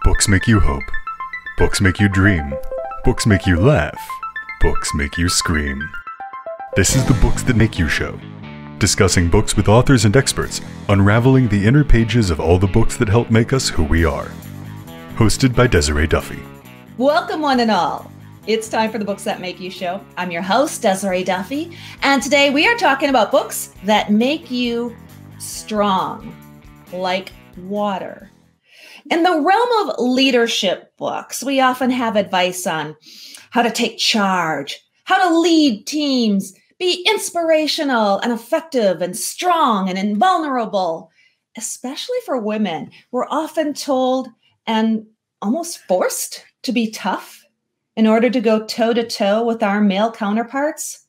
Books make you hope. Books make you dream. Books make you laugh. Books make you scream. This is the Books That Make You show, discussing books with authors and experts, unraveling the inner pages of all the books that help make us who we are. Hosted by Desiree Duffy. Welcome one and all. It's time for the Books That Make You show. I'm your host, Desiree Duffy, and today we are talking about books that make you strong, like water. In the realm of leadership books, we often have advice on how to take charge, how to lead teams, be inspirational and effective and strong and invulnerable. Especially for women, we're often told and almost forced to be tough in order to go toe-to-toe with our male counterparts.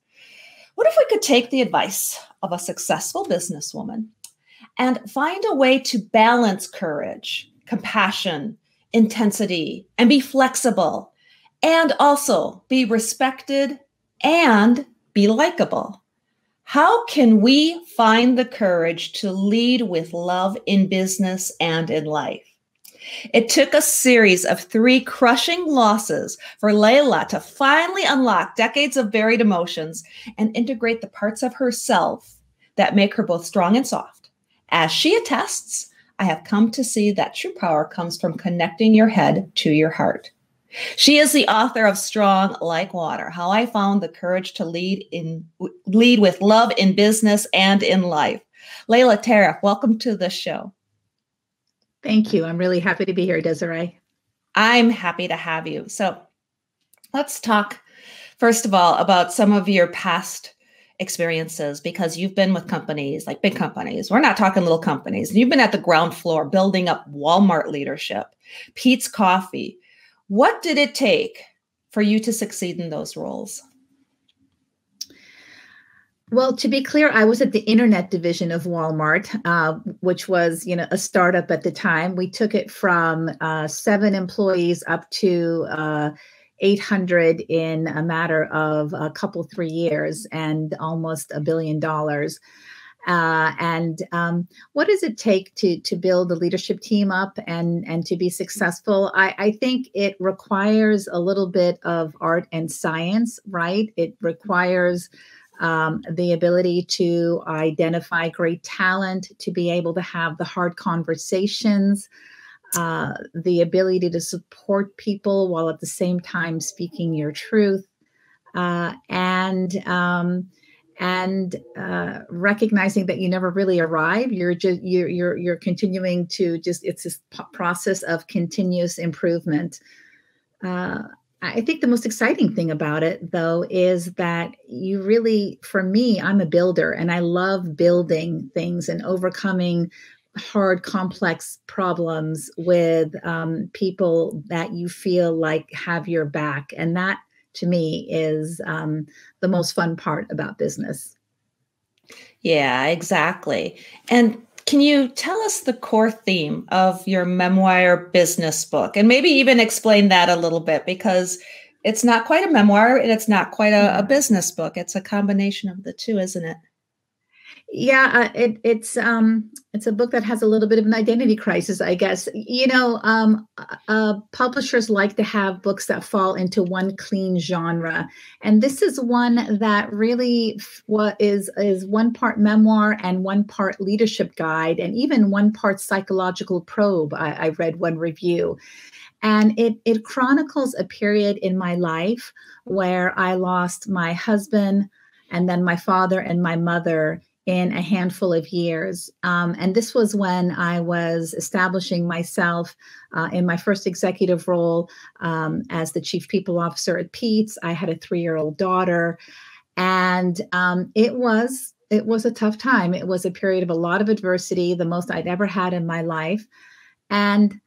What if we could take the advice of a successful businesswoman and find a way to balance courage, compassion, intensity, and be flexible, and also be respected and be likable? How can we find the courage to lead with love in business and in life? It took a series of 3 crushing losses for Laila to finally unlock decades of buried emotions and integrate the parts of herself that make her both strong and soft. As she attests, I have come to see that true power comes from connecting your head to your heart. She is the author of Strong Like Water, How I Found the Courage to Lead with Love in Business and in Life. Laila Tarraf, welcome to the show. Thank you. I'm really happy to be here, Desiree. I'm happy to have you. So let's talk, first of all, about some of your past experiences, because you've been with companies like big companies. We're not talking little companies. You've been at the ground floor building up Walmart leadership, Peet's Coffee. What did it take for you to succeed in those roles? Well, to be clear, I was at the internet division of Walmart, which was, a startup at the time. We took it from 7 employees up to 800 in a matter of a couple, 3 years, and almost $1 billion. What does it take to build a leadership team up and to be successful? I think it requires a little bit of art and science, right? It requires the ability to identify great talent, to be able to have the hard conversations, the ability to support people while at the same time speaking your truth, and recognizing that you never really arrive. You're continuing to it's this process of continuous improvement. I think the most exciting thing about it, though, is that you really, for me, I'm a builder and I love building things and overcoming hard, complex problems with people that you feel like have your back. And that, to me, is the most fun part about business. Yeah, exactly. And can you tell us the core theme of your memoir business book? And maybe even explain that a little bit, because it's not quite a memoir and it's not quite a business book. It's a combination of the two, isn't it? Yeah, it's a book that has a little bit of an identity crisis, I guess. Publishers like to have books that fall into one clean genre, and this is one that really is one part memoir and one part leadership guide, and even one part psychological probe. I read one review, and it chronicles a period in my life where I lost my husband, and then my father and my mother in a handful of years. And this was when I was establishing myself in my first executive role as the chief people officer at Peet's. I had a 3-year-old daughter, and it was a tough time. It was a period of a lot of adversity, the most I'd ever had in my life. And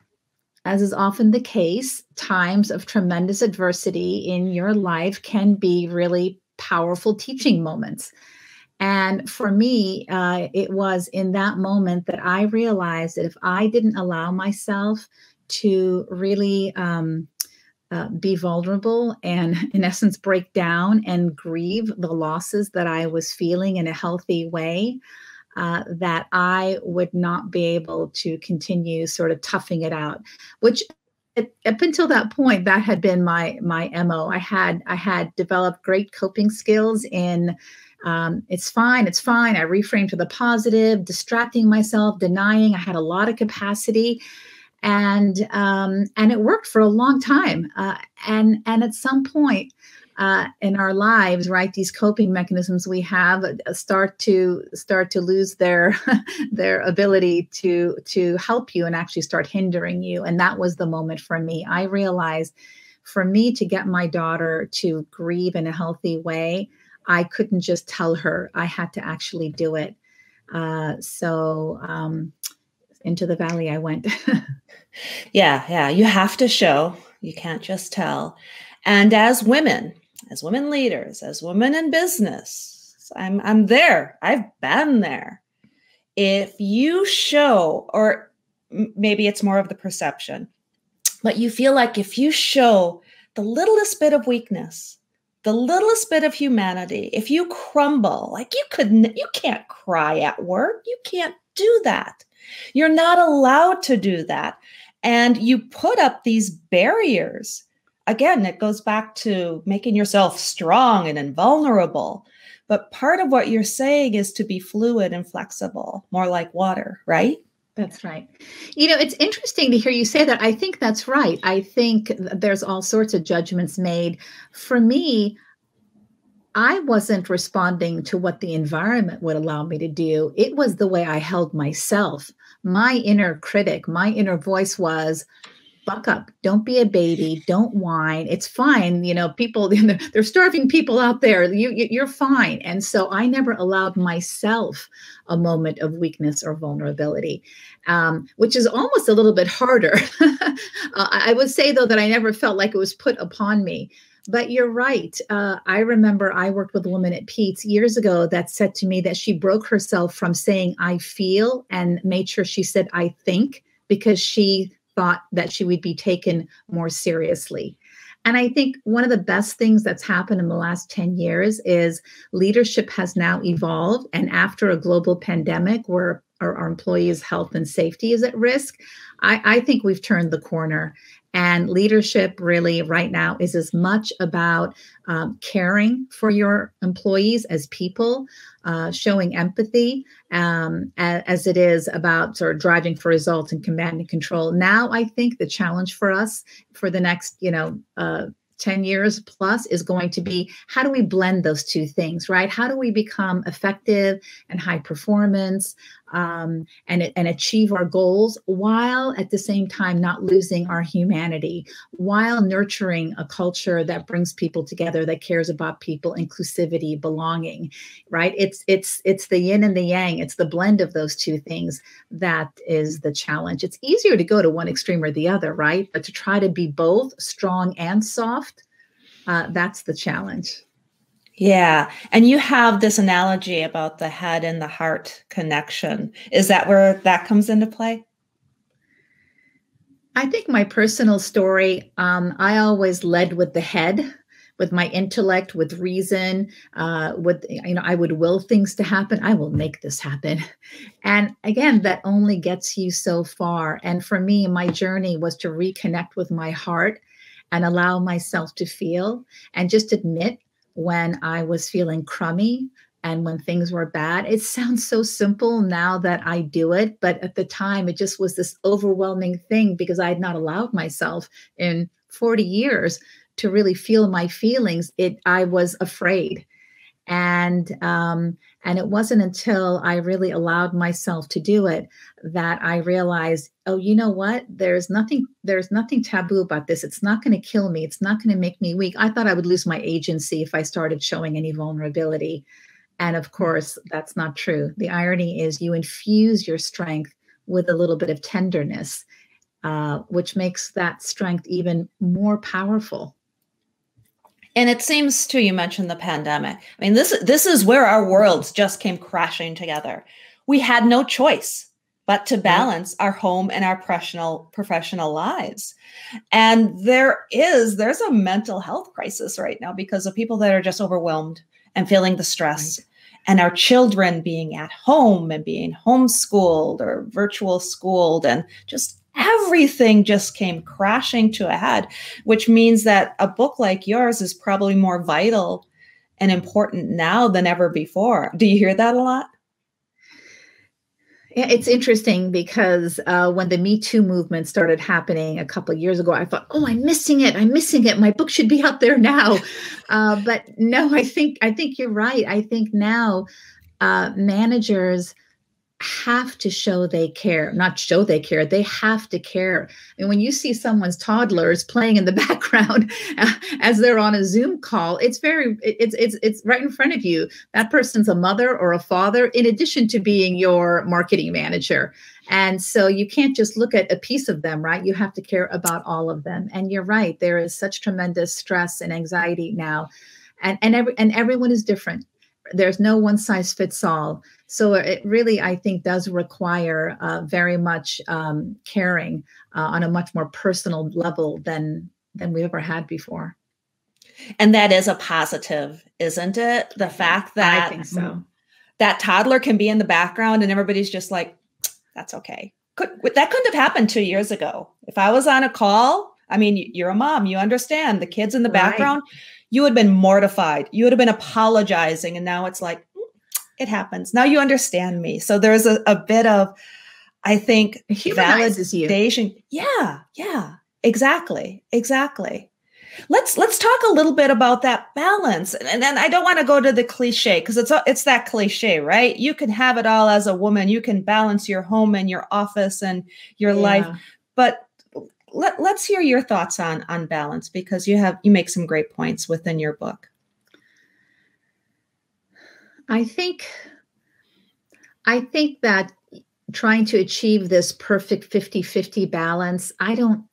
as is often the case, times of tremendous adversity in your life can be really powerful teaching moments. And for me, it was in that moment that I realized that if I didn't allow myself to really be vulnerable and, in essence, break down and grieve the losses that I was feeling in a healthy way, that I would not be able to continue sort of toughing it out, which up until that point, that had been my MO. I had developed great coping skills in it's fine, it's fine. I reframed to the positive, distracting myself, denying. I had a lot of capacity, and it worked for a long time. And at some point in our lives, right, these coping mechanisms we have start to lose their their ability to help you and actually start hindering you. And that was the moment for me. I realized for me to get my daughter to grieve in a healthy way, I couldn't just tell her. I had to actually do it. So into the valley I went. Yeah. You have to show. You can't just tell. And as women leaders, as women in business, I'm there. I've been there. If you show, or maybe it's more of the perception, but you feel like if you show the littlest bit of weakness, the littlest bit of humanity, if you crumble, like you can't cry at work. You can't do that. You're not allowed to do that. And you put up these barriers. Again, it goes back to making yourself strong and invulnerable. But part of what you're saying is to be fluid and flexible, more like water, right? That's right. You know, it's interesting to hear you say that. I think that's right. I think there's all sorts of judgments made. For me, I wasn't responding to what the environment would allow me to do. It was the way I held myself. My inner critic, my inner voice was, buck up. Don't be a baby. Don't whine. It's fine. You know, people, there's starving people out there. You're fine. And so I never allowed myself a moment of weakness or vulnerability, which is almost a little bit harder. I would say, though, that I never felt like it was put upon me. But you're right. I remember I worked with a woman at Pete's years ago that said to me that she broke herself from saying, I feel, and made sure she said, I think, because she thought that she would be taken more seriously. And I think one of the best things that's happened in the last 10 years is leadership has now evolved. And after a global pandemic where our employees' health and safety is at risk, I think we've turned the corner. And leadership really right now is as much about caring for your employees as people, showing empathy, as it is about sort of driving for results and command and control. Now, I think the challenge for us for the next, 10 years plus is going to be, how do we blend those two things, right? How do we become effective and high performance and achieve our goals while at the same time not losing our humanity, while nurturing a culture that brings people together, that cares about people, inclusivity, belonging, right? It's the yin and the yang. It's the blend of those two things that is the challenge. It's easier to go to one extreme or the other, right? But to try to be both strong and soft, that's the challenge. Yeah. And you have this analogy about the head and the heart connection. Is that where that comes into play? I think my personal story, I always led with the head, with my intellect, with reason, I would will things to happen. I will make this happen. And again, that only gets you so far. And for me, my journey was to reconnect with my heart and allow myself to feel and just admit when I was feeling crummy and when things were bad. It sounds so simple now that I do it, but at the time it just was this overwhelming thing because I had not allowed myself in 40 years to really feel my feelings. I was afraid. And it wasn't until I really allowed myself to do it that I realized, oh, you know what? There's nothing taboo about this. It's not going to kill me. It's not going to make me weak. I thought I would lose my agency if I started showing any vulnerability. And of course, that's not true. The irony is you infuse your strength with a little bit of tenderness, which makes that strength even more powerful. And it seems too, you mentioned the pandemic. I mean, this is where our worlds just came crashing together. We had no choice but to balance our home and our professional lives. And there's a mental health crisis right now because of people that are just overwhelmed and feeling the stress. and our children being at home and being homeschooled or virtual schooled, and just everything just came crashing to a head, which means that a book like yours is probably more vital and important now than ever before. Do you hear that a lot? Yeah, it's interesting because when the Me Too movement started happening a couple of years ago, I thought, "Oh, I'm missing it. I'm missing it. My book should be out there now." But no, I think you're right. I think now managers have to show they care, not show they care. They have to care. And when you see someone's toddlers playing in the background as they're on a Zoom call, it's right in front of you. That person's a mother or a father, in addition to being your marketing manager. And so you can't just look at a piece of them, right? You have to care about all of them. And you're right. There is such tremendous stress and anxiety now, and everyone is different. There's no one size fits all. So it really, I think, does require very much caring on a much more personal level than we ever had before. And that is a positive, isn't it? The fact that I think so. That toddler can be in the background and everybody's just like, that's okay. That couldn't have happened 2 years ago. If I was on a call, I mean, you're a mom, you understand the kids in the background, you would have been mortified. You would have been apologizing. And now it's like, it happens. Now you understand me. So there's a bit of, I think, validation. Yeah, exactly. Let's talk a little bit about that balance. And then I don't want to go to the cliche, because it's that cliche, right? You can have it all as a woman. You can balance your home and your office and your life. But let's hear your thoughts on balance, because you make some great points within your book. I think that trying to achieve this perfect 50-50 balance, I don't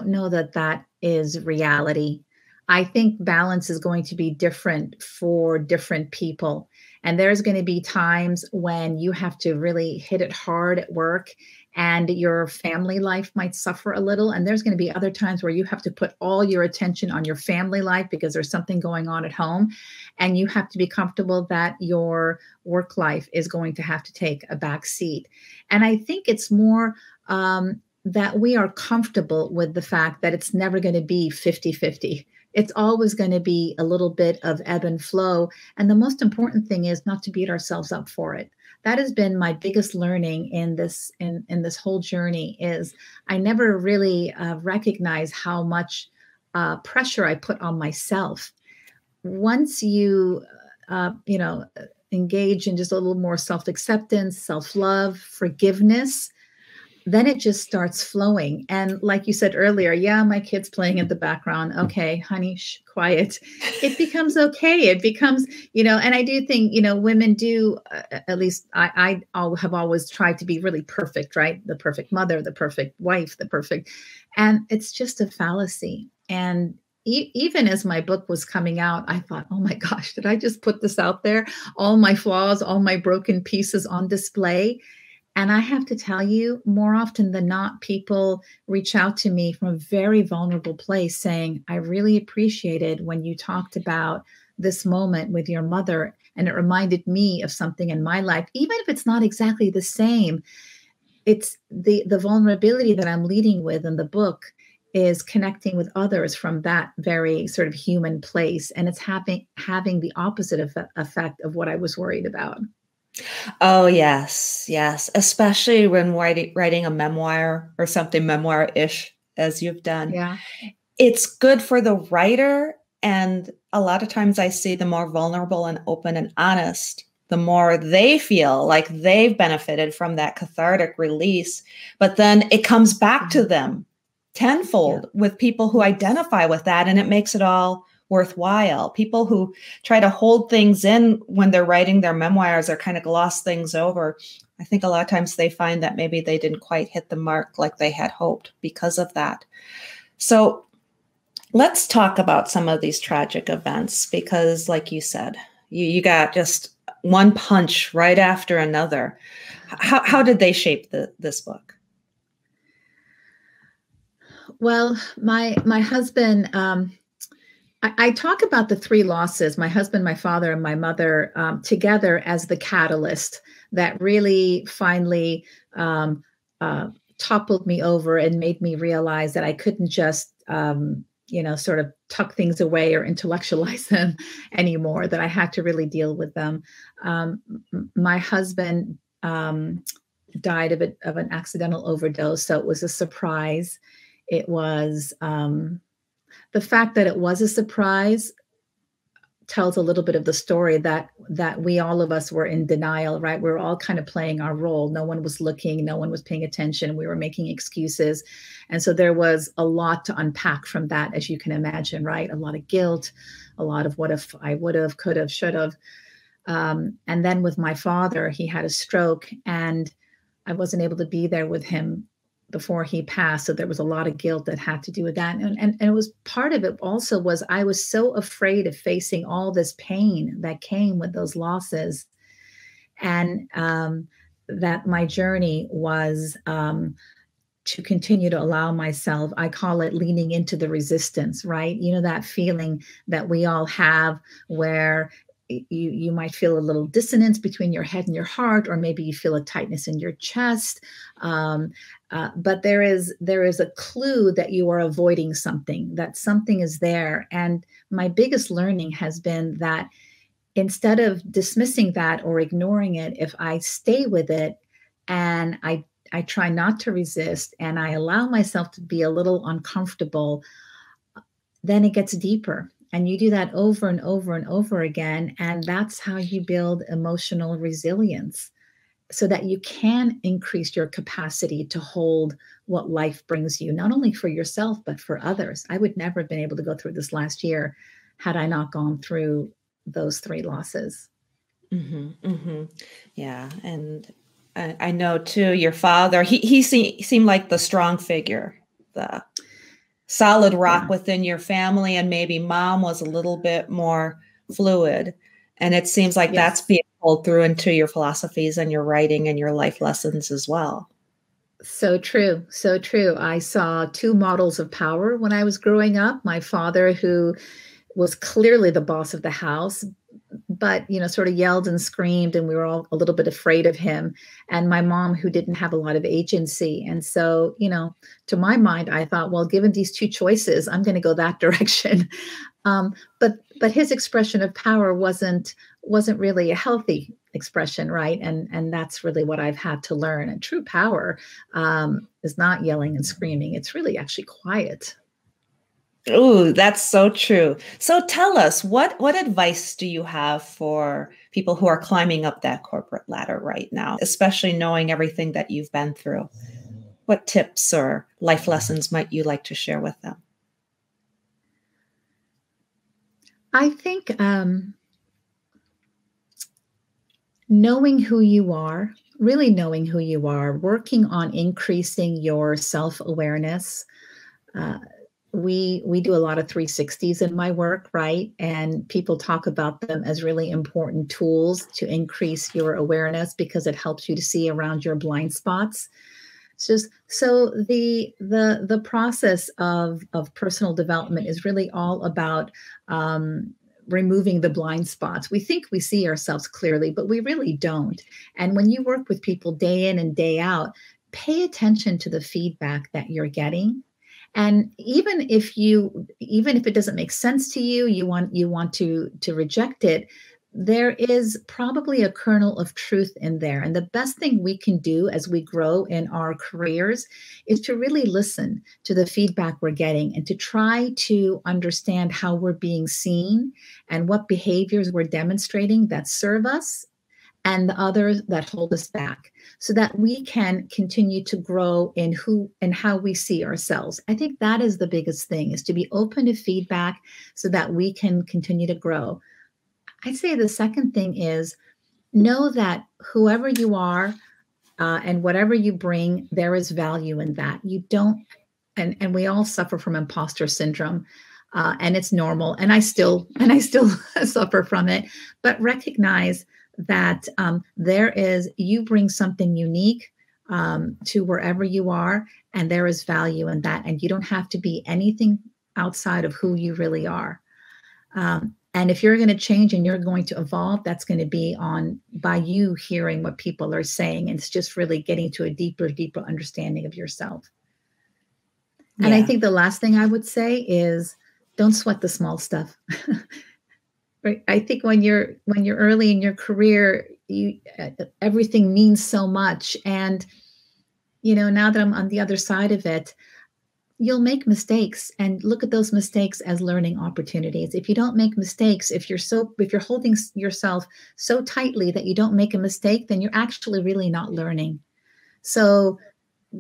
know that is reality. I think balance is going to be different for different people. And there's going to be times when you have to really hit it hard at work and your family life might suffer a little. And there's going to be other times where you have to put all your attention on your family life because there's something going on at home. And you have to be comfortable that your work life is going to have to take a back seat. And I think it's more that we are comfortable with the fact that it's never going to be 50-50. It's always going to be a little bit of ebb and flow. And the most important thing is not to beat ourselves up for it. That has been my biggest learning in this whole journey. Is I never really recognize how much pressure I put on myself. Once you engage in just a little more self-acceptance, self-love, forgiveness, then it just starts flowing. And like you said earlier, yeah, my kid's playing in the background. Okay, honey, quiet. It becomes okay. It becomes, and I do think, women do, at least I have always tried to be really perfect, right? The perfect mother, the perfect wife, and it's just a fallacy. And even as my book was coming out, I thought, oh my gosh, did I just put this out there? All my flaws, all my broken pieces on display. And I have to tell you, more often than not, people reach out to me from a very vulnerable place saying, I really appreciated when you talked about this moment with your mother, and it reminded me of something in my life. Even if it's not exactly the same, it's the vulnerability that I'm leading with in the book is connecting with others from that very sort of human place. And it's having the opposite effect of what I was worried about. Oh, yes. Especially when writing a memoir or something memoir-ish as you've done. Yeah. It's good for the writer. And a lot of times I see the more vulnerable and open and honest, the more they feel like they've benefited from that cathartic release. But then it comes back to them tenfold with people who identify with that. And it makes it all worthwhile. People who try to hold things in when they're writing their memoirs or kind of gloss things over, I think a lot of times they find that maybe they didn't quite hit the mark like they had hoped because of that. So let's talk about some of these tragic events, because like you said, you got just one punch right after another. How did they shape this book? Well, my husband, I talk about the three losses, my husband, my father, and my mother, together as the catalyst that really finally toppled me over and made me realize that I couldn't just, sort of tuck things away or intellectualize them anymore, that I had to really deal with them. My husband died of an accidental overdose, so it was a surprise. It was the fact that it was a surprise tells a little bit of the story that we, all of us, were in denial, right? We were all kind of playing our role. No one was looking, no one was paying attention. We were making excuses. And so there was a lot to unpack from that, as you can imagine, right? A lot of guilt, a lot of what if I would have, could have, should have. And then with my father, he had a stroke and I wasn't able to be there with him before he passed. So there was a lot of guilt that had to do with that. And it was part of it also was I was so afraid of facing all this pain that came with those losses. And that my journey was to continue to allow myself, I call it leaning into the resistance, right? You know, that feeling that we all have where you might feel a little dissonance between your head and your heart, or maybe you feel a tightness in your chest. But there is a clue that you are avoiding something, that something is there. And my biggest learning has been that instead of dismissing that or ignoring it, if I stay with it and I try not to resist and I allow myself to be a little uncomfortable, then it gets deeper. And you do that over and over and over again. And that's how you build emotional resilience, so that you can increase your capacity to hold what life brings you, not only for yourself, but for others. I would never have been able to go through this last year had I not gone through those three losses. Mm-hmm, mm-hmm. Yeah. And I know too, your father, he seemed like the strong figure, the solid rock within your family, and maybe mom was a little bit more fluid. And it seems like that's being pulled through into your philosophies and your writing and your life lessons as well. So true. So true. I saw two models of power when I was growing up. My father, who was clearly the boss of the house, but, sort of yelled and screamed, and we were all a little bit afraid of him. And my mom, who didn't have a lot of agency. And so, to my mind, I thought, well, given these two choices, I'm going to go that direction. But his expression of power wasn't really a healthy expression, right? And that's really what I've had to learn. And true power is not yelling and screaming. It's really actually quiet. Oh, that's so true. So tell us, what advice do you have for people who are climbing up that corporate ladder right now, especially knowing everything that you've been through? What tips or life lessons might you like to share with them? I think knowing who you are, really knowing who you are, working on increasing your self-awareness. We do a lot of 360s in my work, right? And people talk about them as really important tools to increase your awareness because it helps you to see around your blind spots. So the process of personal development is really all about removing the blind spots. We think we see ourselves clearly, but we really don't. And when you work with people day in and day out, pay attention to the feedback that you're getting. And even if it doesn't make sense to you, you want to reject it, there is probably a kernel of truth in there. And the best thing we can do as we grow in our careers is to really listen to the feedback we're getting and to try to understand how we're being seen and what behaviors we're demonstrating that serve us and the others that hold us back, so that we can continue to grow in who and how we see ourselves. I think that is the biggest thing, is to be open to feedback so that we can continue to grow. I'd say the second thing is know that whoever you are and whatever you bring, there is value in that. You don't, and we all suffer from imposter syndrome. And it's normal. And I still suffer from it, but recognize that you bring something unique to wherever you are, and there is value in that. And you don't have to be anything outside of who you really are. And if you're going to change and you're going to evolve, that's going to be on by you hearing what people are saying. And it's just really getting to a deeper, deeper understanding of yourself. Yeah. And I think the last thing I would say is don't sweat the small stuff. Right? I think when you're early in your career, everything means so much. And now that I'm on the other side of it, you'll make mistakes, and look at those mistakes as learning opportunities. If you don't make mistakes, if you're holding yourself so tightly that you don't make a mistake, then you're actually really not learning. So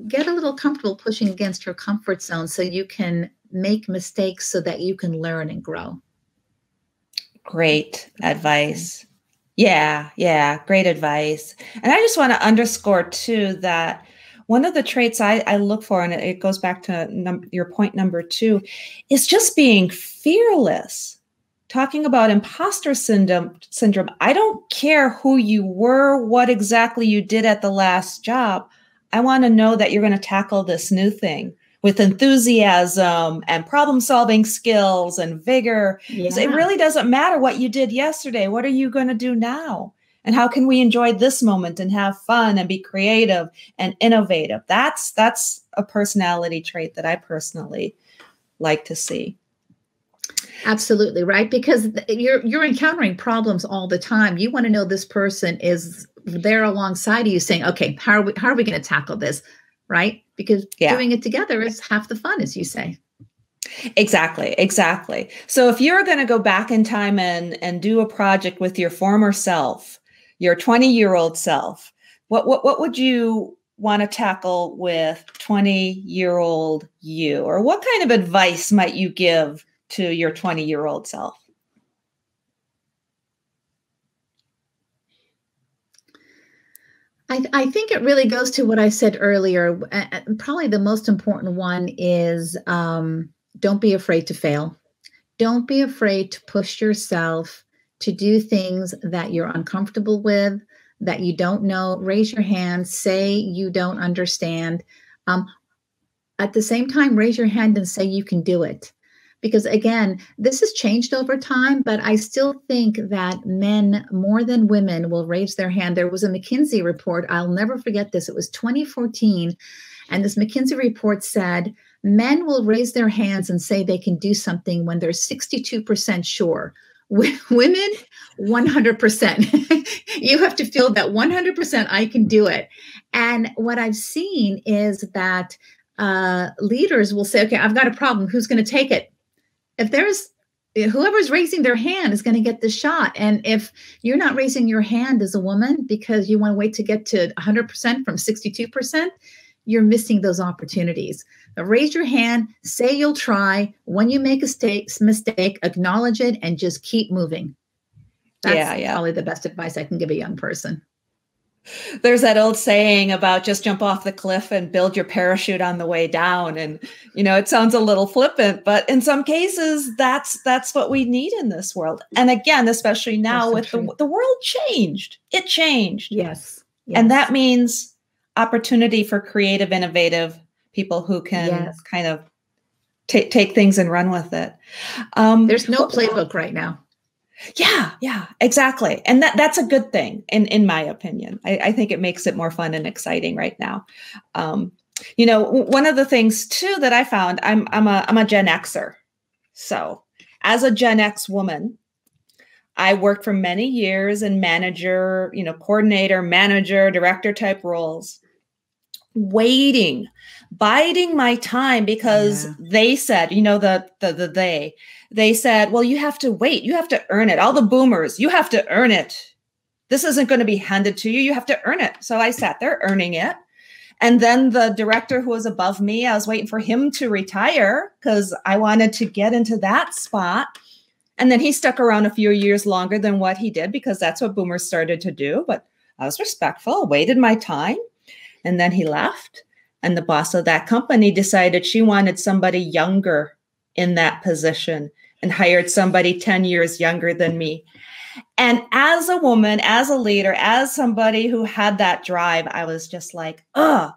get a little comfortable pushing against your comfort zone so you can make mistakes so that you can learn and grow. Great advice. Yeah, great advice. And I just want to underscore too that one of the traits I look for, and it goes back to your point number 2, is just being fearless. Talking about imposter syndrome. I don't care who you were, what exactly you did at the last job. I want to know that you're going to tackle this new thing with enthusiasm and problem-solving skills and vigor. Yeah. So it really doesn't matter what you did yesterday. What are you going to do now? And how can we enjoy this moment and have fun and be creative and innovative? That's a personality trait that I personally like to see. Absolutely, right? Because you're encountering problems all the time. You want to know this person is there alongside of you saying, okay, how are we going to tackle this? Right? Because doing it together is half the fun, as you say. Exactly. So if you're going to go back in time and do a project with your former self, your 20-year-old self, what would you want to tackle with 20-year-old you? Or what kind of advice might you give to your 20-year-old self? I think it really goes to what I said earlier. Probably the most important one is don't be afraid to fail. Don't be afraid to push yourself to do things that you're uncomfortable with, that you don't know. Raise your hand, say you don't understand. At the same time, raise your hand and say you can do it. Because again, this has changed over time, but I still think that men more than women will raise their hand. There was a McKinsey report. I'll never forget this. It was 2014. And this McKinsey report said men will raise their hands and say they can do something when they're 62% sure. Women, 100%. You have to feel that 100% I can do it. And what I've seen is that leaders will say, okay, I've got a problem. Who's going to take it? Whoever's raising their hand is going to get the shot. And if you're not raising your hand as a woman because you want to wait to get to 100% from 62%, you're missing those opportunities. Raise your hand, say you'll try. When you make a mistake, acknowledge it and just keep moving. That's probably the best advice I can give a young person. There's that old saying about just jump off the cliff and build your parachute on the way down. And, it sounds a little flippant, but in some cases, that's what we need in this world. And again, especially now with the world changed. It changed. Yes. And that means opportunity for creative, innovative people who can kind of take things and run with it. There's no playbook right now. Yeah, exactly. And that's a good thing, in my opinion. I think it makes it more fun and exciting right now. One of the things too that I found, I'm a Gen Xer. So as a Gen X woman, I worked for many years in manager, coordinator, manager, director type roles, biding my time because they said, they said, well, you have to wait. You have to earn it. All the boomers, you have to earn it. This isn't going to be handed to you. You have to earn it. So I sat there earning it. And then the director who was above me, I was waiting for him to retire because I wanted to get into that spot. And then he stuck around a few years longer than what he did because that's what boomers started to do. But I was respectful, waited my time. And then he left. And the boss of that company decided she wanted somebody younger in that position and hired somebody 10 years younger than me. And as a woman, as a leader, as somebody who had that drive, I was just like, ugh.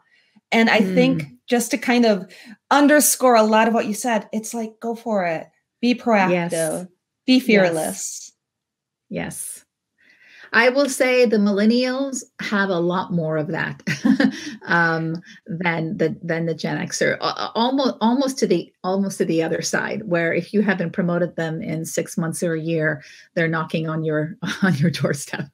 And I think just to kind of underscore a lot of what you said, it's like, go for it. Be proactive. Be fearless. Yes. I will say the millennials have a lot more of that than the Gen Xer. Almost to the other side, where if you haven't promoted them in 6 months or a year, they're knocking on your doorstep.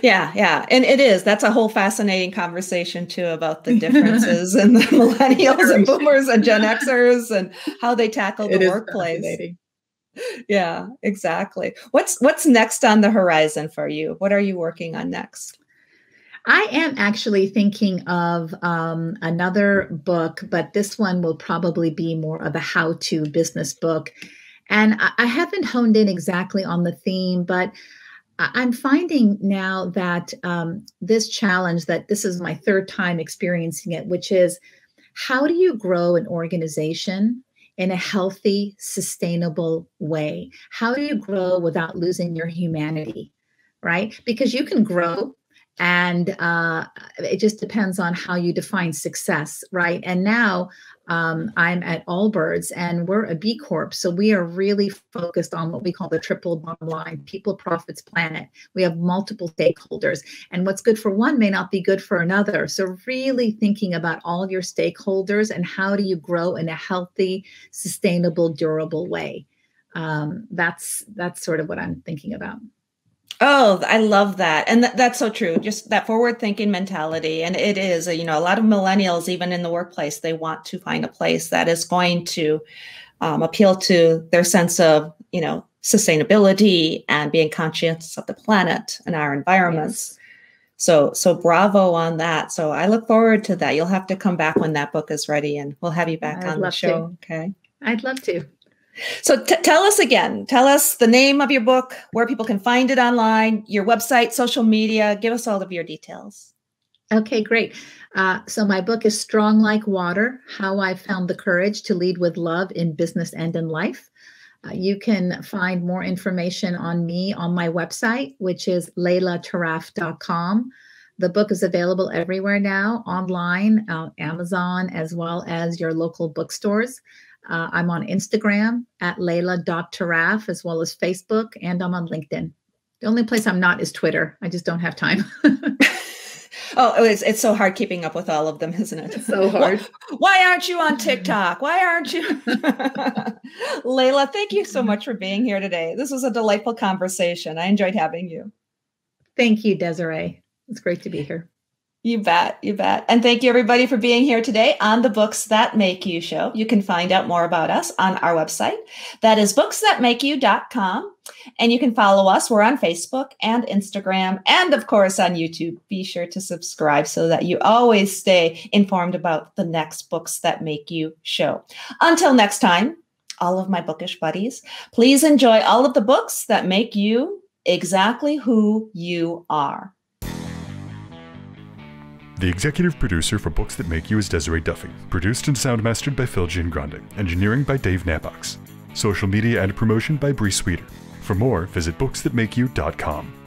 Yeah. And it is. That's a whole fascinating conversation too about the differences in the millennials and boomers and Gen Xers and how they tackle the workplace. Yeah, exactly. What's next on the horizon for you? What are you working on next? I am actually thinking of another book, but this one will probably be more of a how-to business book. And I haven't honed in exactly on the theme, but I'm finding now that this challenge, that this is my third time experiencing it, which is how do you grow an organization in a healthy, sustainable way? How do you grow without losing your humanity, right? Because you can grow, and it just depends on how you define success, right? And now I'm at Allbirds, and we're a B Corp. So we are really focused on what we call the triple bottom line: people, profits, planet. We have multiple stakeholders, and what's good for one may not be good for another. So really thinking about all your stakeholders and how do you grow in a healthy, sustainable, durable way. That's sort of what I'm thinking about. Oh, I love that. And that's so true. Just that forward thinking mentality. And it is, a lot of millennials, even in the workplace, they want to find a place that is going to appeal to their sense of, sustainability and being conscious of the planet and our environments. Yes. So bravo on that. So I look forward to that. You'll have to come back when that book is ready, and we'll have you back on the show. Okay. I'd love to. So tell us the name of your book, where people can find it online, your website, social media. Give us all of your details. Okay, great. So my book is Strong Like Water: How I Found the Courage to Lead with Love in Business and in Life. You can find more information on me on my website, which is lailatarraf.com. The book is available everywhere now, online, Amazon, as well as your local bookstores. I'm on Instagram at laila.tarraf, as well as Facebook, and I'm on LinkedIn. The only place I'm not is Twitter. I just don't have time. Oh, it's so hard keeping up with all of them, isn't it? It's so hard. Why aren't you on TikTok? Why aren't you? Laila, thank you so much for being here today. This was a delightful conversation. I enjoyed having you. Thank you, Desiree. It's great to be here. You bet. And thank you, everybody, for being here today on the Books That Make You show. You can find out more about us on our website. That is booksthatmakeyou.com. And you can follow us. We're on Facebook and Instagram, and of course on YouTube. Be sure to subscribe so that you always stay informed about the next Books That Make You show. Until next time, all of my bookish buddies, please enjoy all of the books that make you exactly who you are. The executive producer for Books That Make You is Desiree Duffy. Produced and sound mastered by Phil Giangrande. Engineering by Dave Nabox. Social media and promotion by Bree Sweeter. For more, visit booksthatmakeyou.com.